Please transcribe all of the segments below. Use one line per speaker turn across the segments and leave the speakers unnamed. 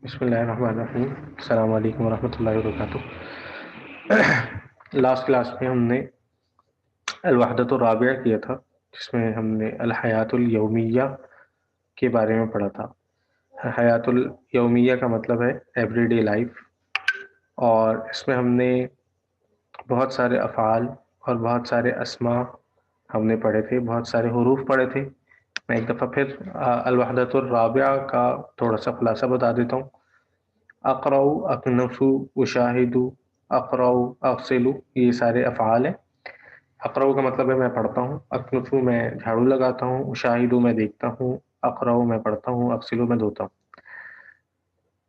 بسم اللہ الرحمن الرحیم، السلام علیکم ورحمۃ اللہ وبرکاتہ۔ لاسٹ کلاس میں ہم نے الوحدۃ الرابعہ کیا تھا، جس میں ہم نے الحیات الیومیہ کے بارے میں پڑھا تھا۔ حیات الیومیہ کا مطلب ہے ایوری ڈے لائف، اور اس میں ہم نے بہت سارے افعال اور بہت سارے اسماء ہم نے پڑھے تھے، بہت سارے حروف پڑھے تھے۔ میں ایک دفعہ پھر الوحدۃ الرابعہ کا تھوڑا سا خلاصہ بتا دیتا ہوں۔ اقرأ، اکنف، اشاہد، اقرأ، اغسل، یہ سارے افعال ہیں۔ اقرأ کا مطلب ہے میں پڑھتا ہوں، اکنف میں جھاڑو لگاتا ہوں، اشاہد میں دیکھتا ہوں، اقرأ میں پڑھتا ہوں، اغسل میں دھوتا ہوں۔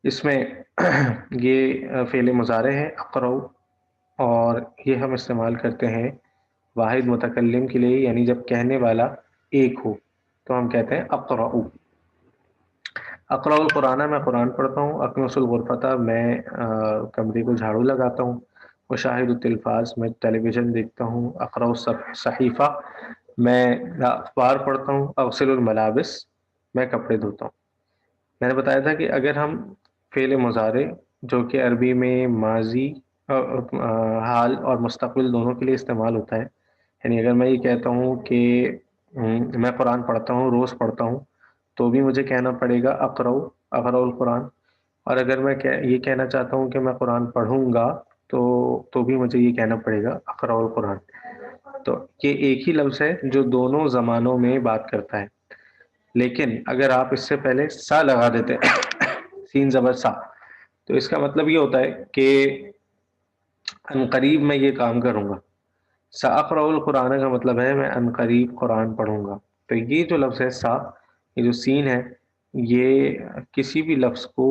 اس میں یہ فعل مضارع ہے اقرأ، اور یہ ہم استعمال کرتے ہیں واحد متکلم کے لیے، یعنی جب کہنے والا ایک ہو تو ہم کہتے ہیں اقرأ۔ اقرأ القرآن، میں قرآن پڑھتا ہوں۔ اکنس الغرفتہ، میں کمرے کو جھاڑو لگاتا ہوں۔ مشاہد التلفاظ، میں ٹیلی ویژن دیکھتا ہوں۔ اقرأ الصحیفہ، میں اخبار پڑھتا ہوں۔ اغسل الملابس، میں کپڑے دھوتا ہوں۔ میں نے بتایا تھا کہ اگر ہم فعل مضارع جو کہ عربی میں ماضی، حال اور مستقبل دونوں کے لیے استعمال ہوتا ہے، یعنی اگر میں یہ کہتا ہوں کہ میں قرآن پڑھتا ہوں، روز پڑھتا ہوں، تو بھی مجھے کہنا پڑے گا اقرأ القرآن۔ اور اگر میں یہ کہنا چاہتا ہوں کہ میں قرآن پڑھوں گا، تو بھی مجھے یہ کہنا پڑے گا اقرأ القرآن۔ تو یہ ایک ہی لفظ ہے جو دونوں زمانوں میں بات کرتا ہے، لیکن اگر آپ اس سے پہلے سا لگا دیتے سین زبر سا، تو اس کا مطلب یہ ہوتا ہے کہ ان قریب میں یہ کام کروں گا۔ سأقرأ القرآن کا مطلب ہے میں ان قریب قرآن پڑھوں گا۔ تو یہ جو لفظ ہے سا، یہ جو سین ہے، یہ کسی بھی لفظ کو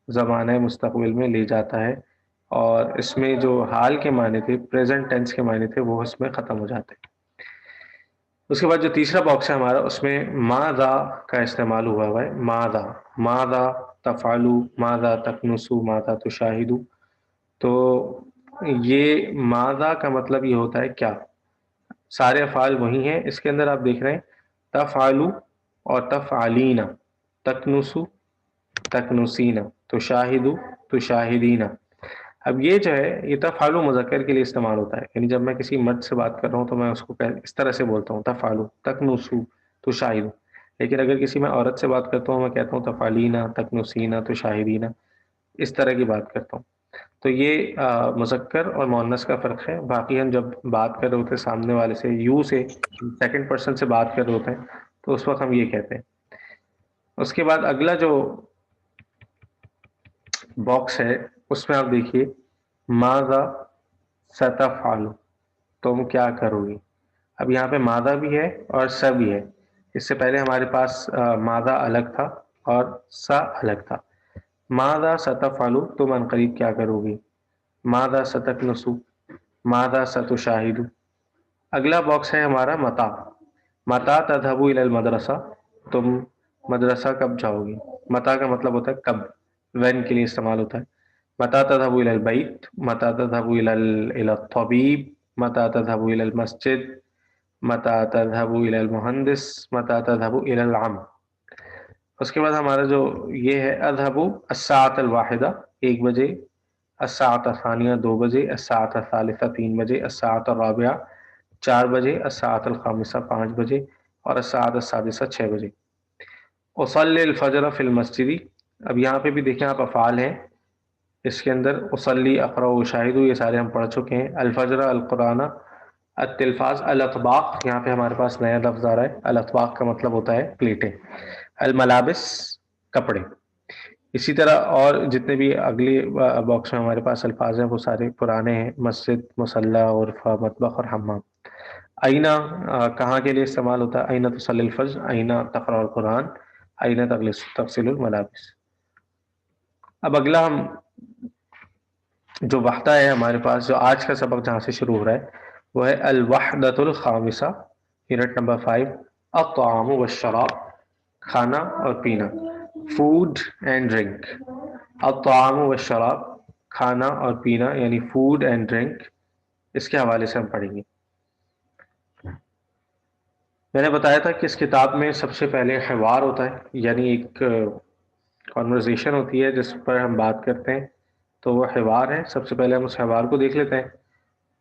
زمانہ مستقبل میں لے جاتا ہے، اور اس میں جو حال کے معنی تھے، پریزنٹ ٹینس کے معنی تھے، وہ اس میں ختم ہو جاتے ہیں۔ اس کے بعد جو تیسرا باکس ہے ہمارا، اس میں ماذا کا استعمال ہوا ہوا ہے۔ ماذا، ماذا تفعلوا، ماذا تکنسوا، ماذا تشاہدوا۔ تو یہ ماذا کا مطلب یہ ہوتا ہے کیا، سارے افعال وہی ہیں۔ اس کے اندر آپ دیکھ رہے ہیں تفعلوا اور تفعلینا، تکنسوا، تکنسینا، تشاہدوا، تشاہدینا۔ اب یہ جو ہے یہ تفعلوا مذکر کے لیے استعمال ہوتا ہے، یعنی جب میں کسی مرد سے بات کر رہا ہوں تو میں اس کو اس طرح سے بولتا ہوں تفعلوا، تکنسوا، تشاہدوا۔ لیکن اگر کسی میں عورت سے بات کرتا ہوں، میں کہتا ہوں تفعلینا، تکنسینا، تشاہدینا، اس طرح کی بات کرتا ہوں۔ تو یہ مذکر اور مؤنث کا فرق ہے۔ باقی ہم جب بات کر رہے ہوتے ہیں سامنے والے سے، یو سے، سیکنڈ پرسن سے بات کر رہے ہوتے ہیں، تو اس وقت ہم یہ کہتے ہیں۔ اس کے بعد اگلا جو باکس ہے، اس میں آپ دیکھیے ماذا ستفعل، تم کیا کرو گی۔ اب یہاں پہ ماذا بھی ہے اور س بھی ہے۔ اس سے پہلے ہمارے پاس ماذا الگ تھا اور سا الگ تھا۔ ماذا ستفعل، تم ان قریب کیا کرو گی۔ ماذا ستکنسو، ماذا ستشاہد۔ اگلا باکس ہے ہمارا متا، متا تذهب الى المدرسہ، تم مدرسہ کب جاؤ گی۔ متا کا مطلب ہوتا ہے کب، وین کے لیے استعمال ہوتا ہے۔ متا تذهب الى البیت، متا تذهب الى الطبیب، متا تذهب الى المسجد، متا تذهب الى المہندس، متا تذهب الى العم۔ اس کے بعد ہمارا جو یہ ہے اذهب الساعة الواحدہ، 1 بجے، الساعة الثانیہ، 2 بجے، الساعة الثالثہ، 3 بجے، الساعة الرابعہ، 4 بجے، الساعة الخامسہ، 5 بجے، اور الساعة السادسہ، 6 بجے۔ اصلی الفجر فی المسجد، اب یہاں پہ بھی دیکھیں آپ افعال ہیں اس کے اندر، اصلی، اقرأ، اشاہد، یہ سارے ہم پڑھ چکے ہیں۔ الفجر، القرآن، التلفاظ، الاطباق، یہاں پہ ہمارے پاس نیا لفظ آ رہا ہے۔ الاطباق کا مطلب ہوتا ہے پلیٹیں۔ الملابس، کپڑے۔ اسی طرح اور جتنے بھی اگلی باکس میں ہمارے پاس الفاظ ہیں وہ سارے پرانے ہیں۔ مسجد، مصلی، غرفہ، مطبخ اور حمام۔ اینا کہاں کے لیے استعمال ہوتا ہے، اینا تصلی الفجر، اینا تقرأ القرآن، اینا تغسل الملابس۔ اب اگلا ہم جو وحدہ ہے ہمارے پاس، جو آج کا سبق جہاں سے شروع ہو رہا ہے، وہ ہے الوحدۃ الخامسہ، یونٹ نمبر 5، الطعام والشراب، کھانا اور پینا، فوڈ اینڈ ڈرنک۔ الطعام والشراب، کھانا اور پینا، یعنی فوڈ اینڈ ڈرنک، اس کے حوالے سے ہم پڑھیں گے۔ میں نے بتایا تھا کہ اس کتاب میں سب سے پہلے حوار ہوتا ہے، یعنی ایک کانورزیشن ہوتی ہے جس پر ہم بات کرتے ہیں، تو وہ حوار ہے. سب سے پہلے ہم اس حوار کو دیکھ لیتے ہیں.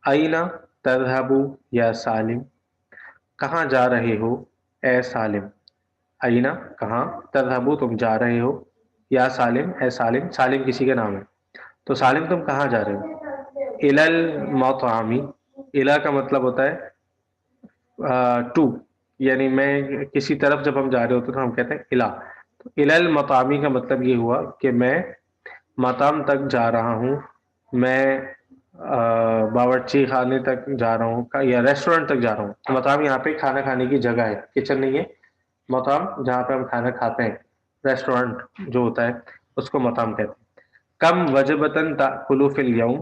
اینا تذهبو یا سالم، کہاں جا رہے ہو اے سالم. اینا کہاں، تذهبو تم جا رہے ہو، یا سالم اے سالم، سالم کسی کا نام ہے، تو سالم تم کہاں جا رہے ہو. الی المطعمی، الا کا مطلب ہوتا ہے ٹو، یعنی میں کسی طرف جب ہم جا رہے ہوتے تو ہم کہتے ہیں الا. تو الی المطعمی کا مطلب یہ ہوا کہ میں مطعم تک جا رہا ہوں، میں باورچی خانے تک جا رہا ہوں یا ریسٹورینٹ تک جا رہا ہوں. مطعم یہاں پہ کھانا کھانے کی جگہ ہے، کچن نہیں ہے. مطعم جہاں پہ ہم کھانا کھاتے ہیں، ریسٹورینٹ جو ہوتا ہے اس کو مطعم کہتے ہیں. کم وجبتن تاکلوا فی الیوم،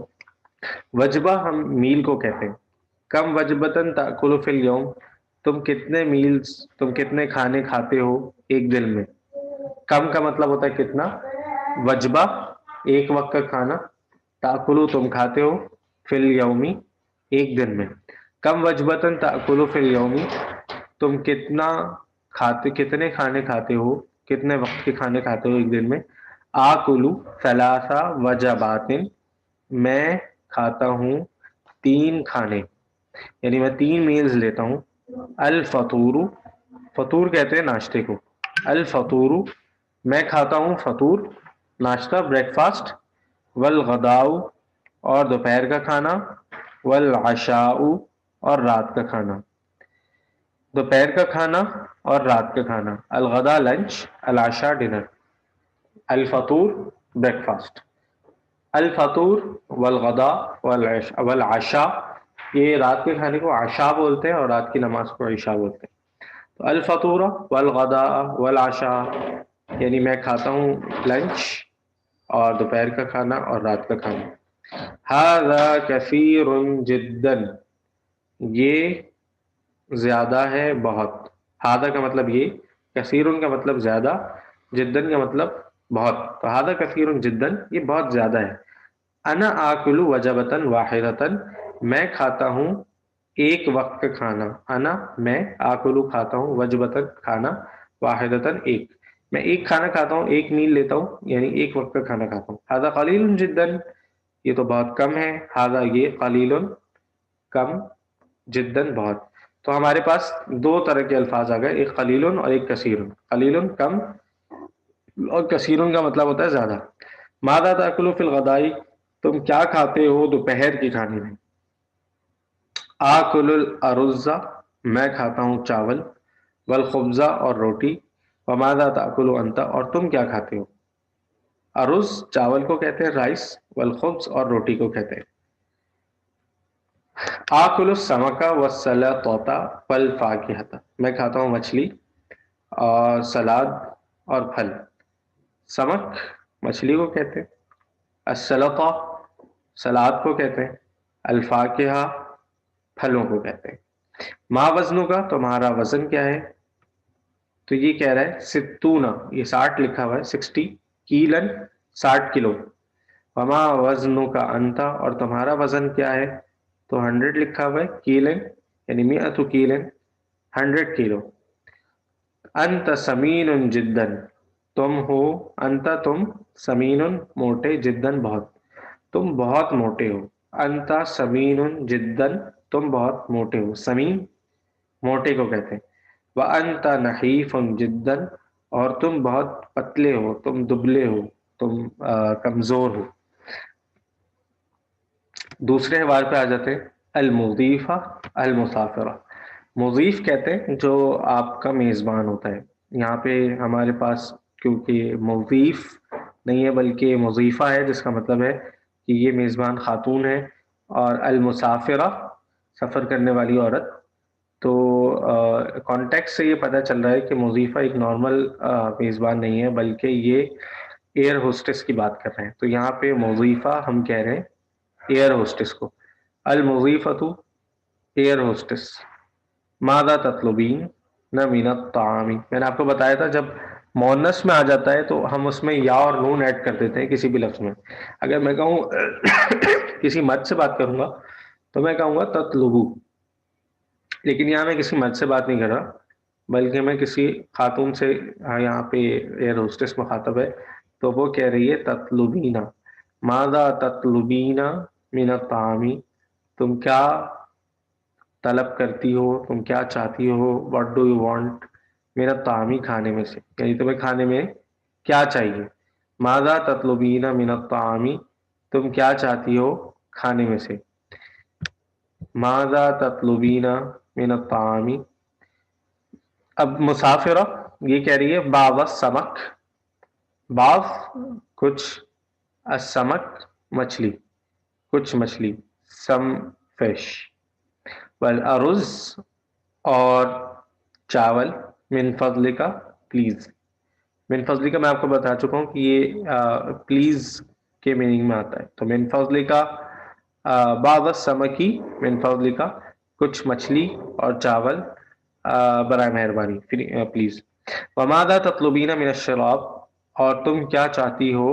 وجبہ ہم میل کو کہتے ہیں. کم وجبتن تاکلوا فی الیوم، تم کتنے میلز، تم کتنے کھانے کھاتے ہو ایک دن میں. کم کا مطلب ہوتا ہے کتنا، وجبہ ایک وقت کا کھانا، تاکلو تم کھاتے ہو، فی الیومی ایک دن میں. کم وجبتن تاکلوا فی الیومی، تم کتنا کھاتے، کتنے کھانے کھاتے ہو، کتنے وقت کے کھانے کھاتے ہو ایک دن میں. آکلو ثلاث وجبات، میں کھاتا ہوں تین کھانے، یعنی میں تین میلز لیتا ہوں. الفطور، فطور کہتے ہیں ناشتے کو. الفطور، میں کھاتا ہوں فطور ناشتہ، بریک فاسٹ. والغداء، اور دوپہر کا کھانا. والعشاء، اور رات کا کھانا. دوپہر کا کھانا اور رات کا کھانا. الغداء لنچ، العشاء ڈنر. الفطور بریک فاسٹ. الفطور والغداء والعشاء، یہ رات کے کھانے کو عشاء بولتے ہیں اور رات کی نماز کو عشاء بولتے ہیں. تو الفطور والغداء والعشاء، یعنی میں کھاتا ہوں لنچ اور دوپہر کا کھانا اور رات کا کھانا. ھذا کثیر جدا، یہ زیادہ ہے بہت. ھذا کا مطلب یہ، کثیر کا مطلب زیادہ، جدا کا مطلب بہت. تو ھذا کثیر جدا، یہ بہت زیادہ ہے. انا آکل وجبۃ واحدۃ، میں کھاتا ہوں ایک وقت کا کھانا. انا میں، آکلو کھاتا ہوں، وجبۃ کھانا، واحدۃ ایک، میں ایک کھانا کھاتا ہوں، ایک میل لیتا ہوں، یعنی ایک وقت کا کھانا کھاتا ہوں. ھذا قلیل جدا، یہ تو بہت کم ہے. ھذا یہ، قلیل کم، جدا بہت. تو ہمارے پاس دو طرح کے الفاظ آ گئے، ایک قلیل اور ایک کثیر. قلیل کم اور کثیر کا مطلب ہوتا ہے زیادہ. ماذا تاکلوا فی الغداء، تم کیا کھاتے ہو دوپہر کے کھانے میں. آکل الارز، میں کھاتا ہوں چاول. والخبز، اور روٹی. وماذا تاکل انت، اور تم کیا کھاتے ہو. ارز چاول کو کہتے ہیں، رائس. والخبز، اور روٹی کو کہتے ہیں. آکل السمک والسلطۃ والفاکہۃ، میں کھاتا ہوں مچھلی اور سلاد اور پھل. سمک مچھلی کو کہتے ہیں، السلطہ سلاد کو کہتے ہیں، الفاکہہ پھلوں کو کہتے ہیں. ما وزنوں کا، تمہارا وزن کیا ہے. تو یہ کہہ رہا ہے ستونا، یہ 60 لکھا ہوا ہے، 60 کیلن 60 کلو. وما وزنوں کا انتا، اور تمہارا وزن کیا ہے. تو 100 لکھا ہوا ہے، کیلن یعنی 100 کیلن 100 کلو. انت سمین جدا، تم ہو، انت تم، سمین موٹے، جدا بہت، تم بہت موٹے ہو. انت سمین جدا، تم بہت موٹے ہو. سمین موٹے کو کہتے ہیں. وانت نحیف جدا، اور تم بہت پتلے ہو، تم دبلے ہو، تم کمزور ہو. دوسرے حوار پہ آ جاتے ہیں. المضیفہ المسافرہ، مضیف کہتے ہیں جو آپ کا میزبان ہوتا ہے. یہاں پہ ہمارے پاس کیونکہ مضیف نہیں ہے بلکہ مضیفہ ہے، جس کا مطلب ہے کہ یہ میزبان خاتون ہے. اور المسافرہ سفر کرنے والی عورت. تو کانٹیکٹ سے یہ پتہ چل رہا ہے کہ مضیفہ ایک نارمل میزبان نہیں ہے بلکہ یہ ایئر ہوسٹس کی بات کر رہے ہیں. تو یہاں پہ مضیفہ ہم کہہ رہے ہیں ایئر ہوسٹس کو. المضیفۃ ایئر ہوسٹس. ماذا تطلبین، نہ من الطعام، میں نے آپ کو بتایا تھا جب مونس میں آ جاتا ہے تو ہم اس میں یا اور نون ایڈ کر دیتے ہیں کسی بھی لفظ میں. اگر میں کہوں کسی مرد سے بات کروں گا تو میں کہوں گا تطلبو، لیکن یہاں میں کسی مرد سے بات نہیں کر رہا بلکہ میں کسی خاتون سے. یہاں پہ ایئر ہوسٹس مخاطب ہے تو وہ کہہ رہی ہے تطلبینا، ماذا تطلبینا من الطعام، تم کیا طلب کرتی ہو، تم کیا چاہتی ہو، واٹ ڈو یو وانٹ من الطعام، کھانے میں سے، یعنی تمہیں کھانے میں کیا چاہیے. ماذا تطلبین من الطعام، تم کیا چاہتی ہو کھانے میں سے. ماذا تطلبین من الطعام. اب مسافرہ یہ کہہ رہی ہے باب السمک، باب کچھ، السمک مچھلی، کچھ مچھلی، سم فش، والارز اور چاول، من فضل کا پلیز. من فضل کا میں آپ کو بتا چکا ہوں کہ یہ پلیز کے میننگ میں آتا ہے. تو من فضل کا بعض السمکی، من فضل کا کچھ مچھلی اور چاول برائے مہربانی پلیز. وماذا تطلبین من الشراب، اور تم کیا چاہتی ہو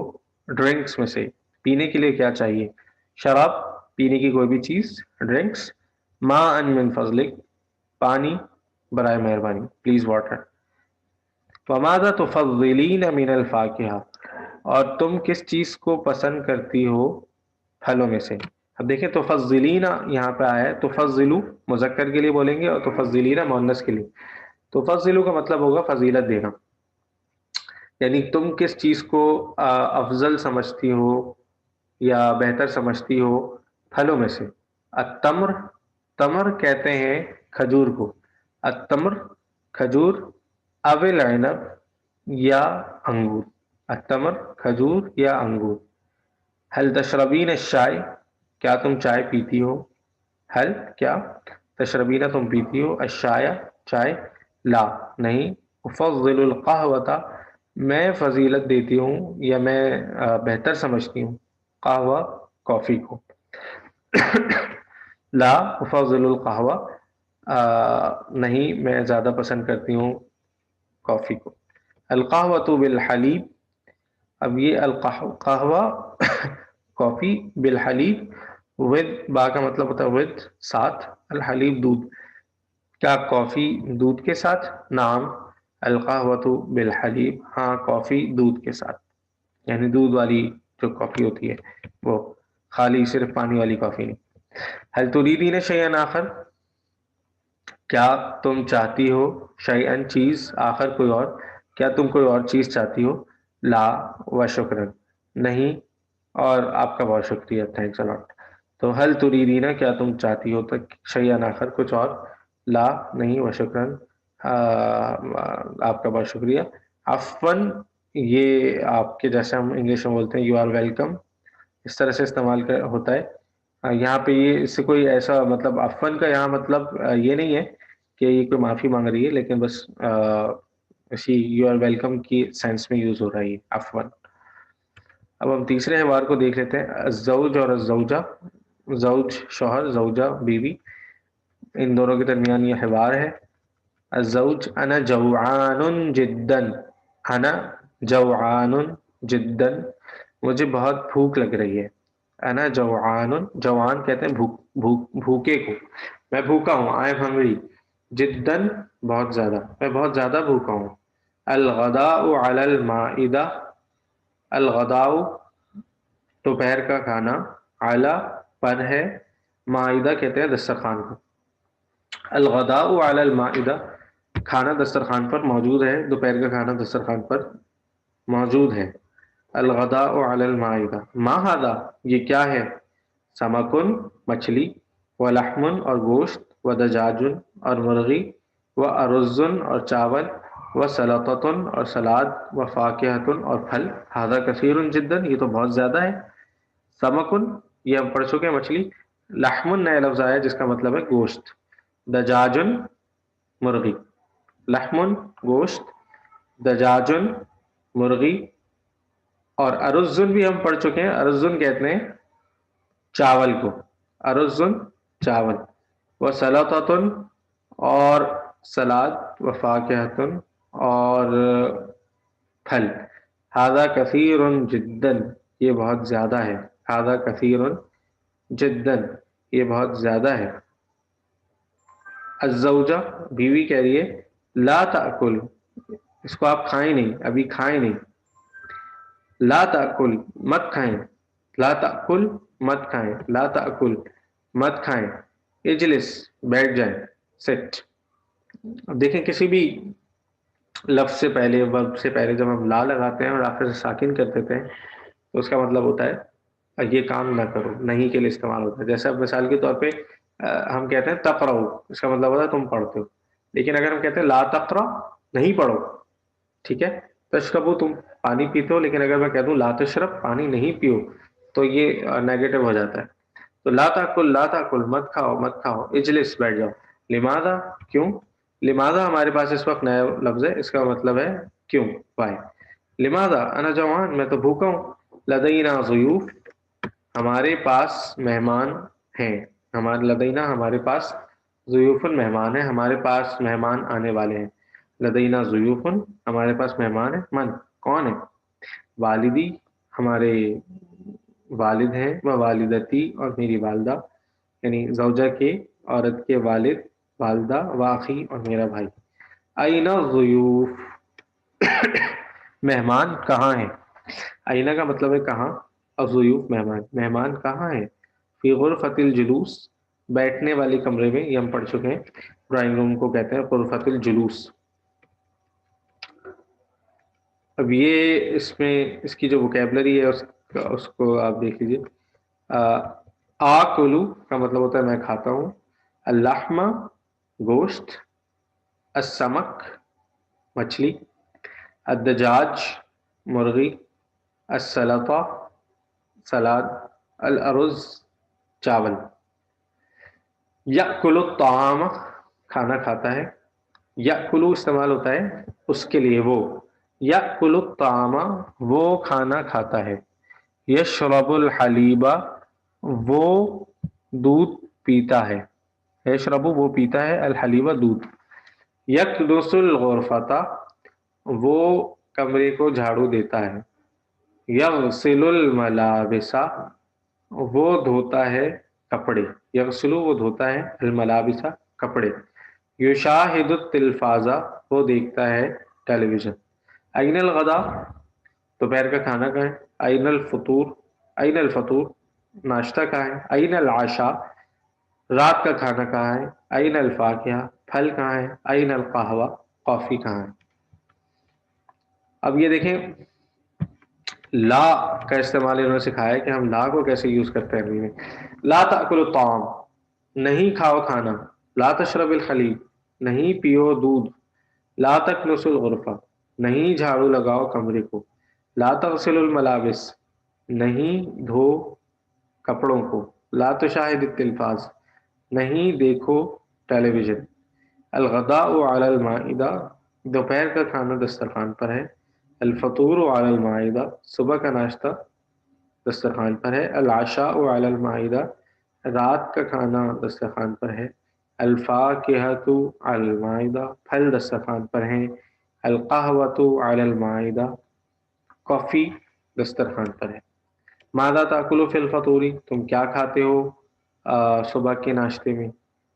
ڈرنکس میں سے، پینے کے لیے کیا چاہیے. شراب پینے کی کوئی بھی چیز، ڈرنکس. ماء من فضلک، پانی برائے مہربانی پلیز واٹر. وماذا تفضلین من الفاکہہ، اور تم کس چیز کو پسند کرتی ہو پھلوں میں سے. اب دیکھیں تفضلین یہاں پہ آیا ہے، تفضلو مذکر کے لیے بولیں گے اور تفضلین مؤنث کے لیے. تفضلو کا مطلب ہوگا فضیلت دینا، یعنی تم کس چیز کو افضل سمجھتی ہو یا بہتر سمجھتی ہو پھلوں میں سے. التمر، تمر کہتے ہیں کھجور کو، التمر کھجور، اول عنب یا انگور، التمر کھجور یا انگور. حل تشربین الشائے، کیا تم چائے پیتی ہو. حل کیا، تشربینہ تم پیتی ہو، الشائے چائے، لا نہیں. افضل القہوۃ، میں فضیلت دیتی ہوں یا میں بہتر سمجھتی ہوں قہوہ کافی کو. لا افضل القہوہ، نہیں میں زیادہ پسند کرتی ہوں کافی کو. القہوۃ بالحلیب، اب یہ القہوہ کافی، بالحلیب ود، با کا مطلب ہوتا ہے ود ساتھ، الحلیب دودھ، کیا کافی دودھ کے ساتھ. نعم القہوۃ بالحلیب، ہاں کافی دودھ کے ساتھ، یعنی دودھ والی جو کافی ہوتی ہے وہ، خالی صرف پانی والی کافی نہیں. حل تريدين شيئا آخر، کیا تم چاہتی ہو شیئن چیز، آخر کوئی اور، کیا تم کوئی اور چیز چاہتی ہو. لا و شکرن نہیں، اور آپ کا بہت شکریہ، تھینکس الاٹ. تو حل تریدین کیا تم چاہتی ہو تک شیئن آخر کچھ اور، لا نہیں، و شکرن آپ کا بہت شکریہ. عفواً یہ آپ کے جیسے ہم انگلش میں بولتے ہیں یو آر ویلکم، اس طرح سے استعمال ہوتا ہے. یہاں پہ یہ اس سے کوئی ایسا مطلب عفواً کا یہاں مطلب یہ نہیں ہے کہ یہ کوئی معافی مانگ رہی ہے، لیکن بس اسی یو آر ویلکم کی سینس میں یوز ہو رہا ہے یہ عفواً. اب ہم تیسرے حوار کو دیکھ لیتے ہیں. الزوج اور الزوجہ، زوج شوہر، زوجہ بیوی، ان دونوں کے درمیان یہ حوار ہے. الزوج انا جوعان جدا، انا جوعان جدا، مجھے بہت بھوک لگ رہی ہے. انا جوعان، جوعان کہتے ہیں بھوکے کو، میں بھوکا ہوں، آئی ایم ہنگری. جدن بہت زیادہ، میں بہت زیادہ بھوکا ہوں. الغداء علی المائدہ، الغداء دوپہر کا کھانا، اعلی پر ہے، مائدہ کہتے ہیں دسترخوان کو. الغداء علی المائدہ، کھانا دسترخوان پر موجود ہے، دوپہر کا کھانا دسترخوان پر موجود ہے. الغداء علی المائدہ. ما ھذا یہ کیا ہے. سمکن مچھلی، ولحم اور گوشت، ودجاجن اور مرغی، وارزن اور چاول، وسلطۃ اور سلاد، وفاکہۃ اور پھل. ھذا کثیر جدا، یہ تو بہت زیادہ ہے. سمکن یہ ہم پڑھ چکے ہیں مچھلی. لحم نیا لفظ آیا جس کا مطلب ہے گوشت. دجاجن مرغی، لحم گوشت، دجاجن مرغی. اور ارزن بھی ہم پڑھ چکے ہیں، ارزن کہتے ہیں چاول کو، ارزن چاول. و سلاطتن اور سلاد، و فاکہتن اور پھل. ھذا کثیر جدا، یہ بہت زیادہ ہے. ھذا کثیر جدا، یہ بہت زیادہ ہے. الزوجہ بیوی کہہ رہی ہے لا تأکل، اس کو آپ کھائیں نہیں، ابھی کھائیں نہیں. لا تأکل مت کھائیں، لا تأکل مت کھائیں، لا تأکل مت کھائیں، اجلس بیٹھ جائیں، سٹ۔ اب دیکھیں کسی بھی لفظ سے پہلے، ورب سے پہلے جب ہم لا لگاتے ہیں اور آخر سے ساکن کر دیتے ہیں تو اس کا مطلب ہوتا ہے یہ کام نہ کرو، نہیں کے لیے استعمال ہوتا ہے۔ جیسے اب مثال کے طور پہ ہم کہتے ہیں تقرؤ، اس کا مطلب ہوتا ہے تم پڑھتے ہو، لیکن اگر ہم کہتے ہیں لا تقرأ نہیں پڑھو، ٹھیک ہے، تشربو تم پانی پیتے ہو، لیکن اگر میں کہہ دوں لا تشرب پانی نہیں پیو تو یہ نیگیٹو ہو جاتا ہے۔ تو لا تاکل، لا تاکل مت کھاؤ، مت کھاؤ، اجلس بیٹھ جاؤ، لماذا کیوں، لماذا ہمارے پاس اس وقت نیا لفظ ہے، اس کا مطلب ہے کیوں، وائی۔ لماذا انا جوان میں تو بھوکا ہوں، لدینا ضیوف ہمارے پاس مہمان ہیں، ہمارے لدینا ہمارے پاس ضیوفن مہمان ہیں، ہمارے پاس مہمان آنے والے ہیں، لدینا ضیوفن ہمارے پاس مہمان ہیں، من کون ہے، والدی ہمارے والد ہیں، و والدتی اور میری والدہ، یعنی زوجہ کے، عورت کے والد، والدہ، واخی اور میرا بھائی۔ آئینہ ضیوف مہمان کہاں ہیں، آئینہ کا مطلب ہے کہاں، اور ضیوف مہمان، مہمان کہاں ہیں، فی غرفۃ الجلوس بیٹھنے والے کمرے میں، یہ ہم پڑھ چکے ہیں، ڈرائنگ روم کو کہتے ہیں غرفۃ الجلوس۔ اب یہ اس میں اس کی جو وکیبلری ہے اس کو آپ دیکھ لیجیے۔ آکلو کا مطلب ہوتا ہے میں کھاتا ہوں، اللحم گوشت، السمک مچھلی، الدجاج مرغی، السلطہ سلاد، الارز چاول۔ یأکل الطعام کھانا کھاتا ہے، یأکلو استعمال ہوتا ہے اس کے لیے وہ، یأکل الطعام وہ کھانا کھاتا ہے، یشرب الحلیب وہ دودھ پیتا ہے، یشرب وہ پیتا ہے، الحلیب دودھ، یکدس الغرفۃ وہ کمرے کو جھاڑو دیتا ہے، یغسل الملابس وہ دھوتا ہے کپڑے، یغسلو وہ دھوتا ہے، الملابس کپڑے، یشاہد التلفاز وہ دیکھتا ہے ٹیلی ویژن، این الغدا دوپہر کا کھانا کہاں ہے، این الفطور، این الفطور ناشتہ کہاں ہے، این العشاء رات کا کھانا کہاں ہے، این الفاکہہ پھل کہاں ہے، این القہوہ کافی کہاں ہے۔ اب یہ دیکھیں لا کا استعمال انہوں نے سکھایا ہے کہ ہم لا کو کیسے یوز کرتے ہیں عربی میں۔ لا تأکل الطعام نہیں کھاؤ کھانا، لا تشرب الحلیب نہیں پیو دودھ، لا تکنس الغرفہ نہیں جھاڑو لگاؤ کمرے کو، لا تغسل الملابس نہیں دھو کپڑوں کو، لا تشاہد التلفاز نہیں دیکھو ٹیلی ویژن، الغداء علی المائدہ دوپہر کا کھانا دسترخوان پر ہے، الفطور علی المائدہ صبح کا ناشتہ دسترخوان پر ہے، العشاء علی المائدہ رات کا کھانا دسترخوان پر ہے، الفاکہۃ علی المائدہ پھل دسترخوان پر ہیں، القہوۃ علی المائدہ کافی دسترخوان پر ہے۔ ماذا تاکلو فی الفطوری تم کیا کھاتے ہو صبح کے ناشتے میں،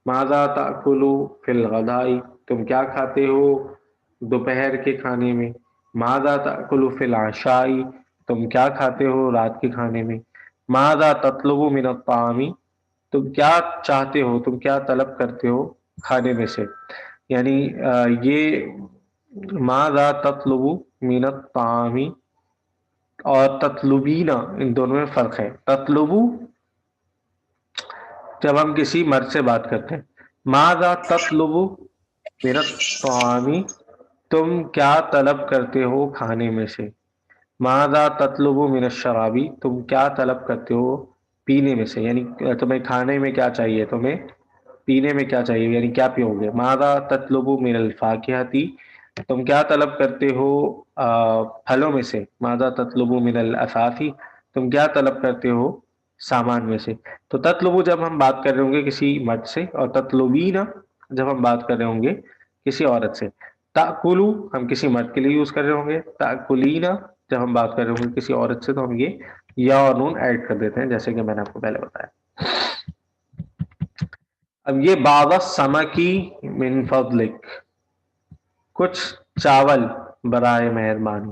ماذا تاکلو فی الغدائی تم کیا کھاتے ہو دوپہر کے کھانے میں، ماذا تاکلو فی العشائی تم کیا کھاتے ہو رات کے کھانے میں، ماذا تطلب من الطعام تم کیا چاہتے ہو، تم کیا طلب کرتے ہو کھانے میں سے، یعنی یہ ماذا تطلب من الطعام اور تطلبینا ان دونوں میں فرق ہے۔ تطلبو جب ہم کسی مرد سے بات کرتے ہیں، ماذا تطلبو من الطعام تم کیا طلب کرتے ہو کھانے میں سے، ماذا تطلب من الشرابی تم کیا طلب کرتے ہو پینے میں سے، یعنی تمہیں کھانے میں کیا چاہیے، تمہیں پینے میں کیا چاہیے، یعنی کیا پیو گے، ماذا تطلب من الفاکہتی تم کیا طلب کرتے ہو پھلوں میں سے، ماذا تطلب من الاثاثی تم کیا طلب کرتے ہو سامان میں سے۔ تو تطلبو جب ہم بات کر رہے ہوں گے کسی مرد سے، اور تطلبینا جب ہم بات کر رہے ہوں گے کسی عورت سے۔ تاکلو ہم کسی مرد کے لیے یوز کر رہے ہوں گے، تاکلینا جب ہم بات کر رہے ہوں گے کسی عورت سے تو ہم یہ یا اور نون ایڈ کر دیتے ہیں، جیسے کہ میں نے آپ کو پہلے بتایا۔ اب یہ بعض السمکی من فضلک کچھ چاول برائے مہربانی،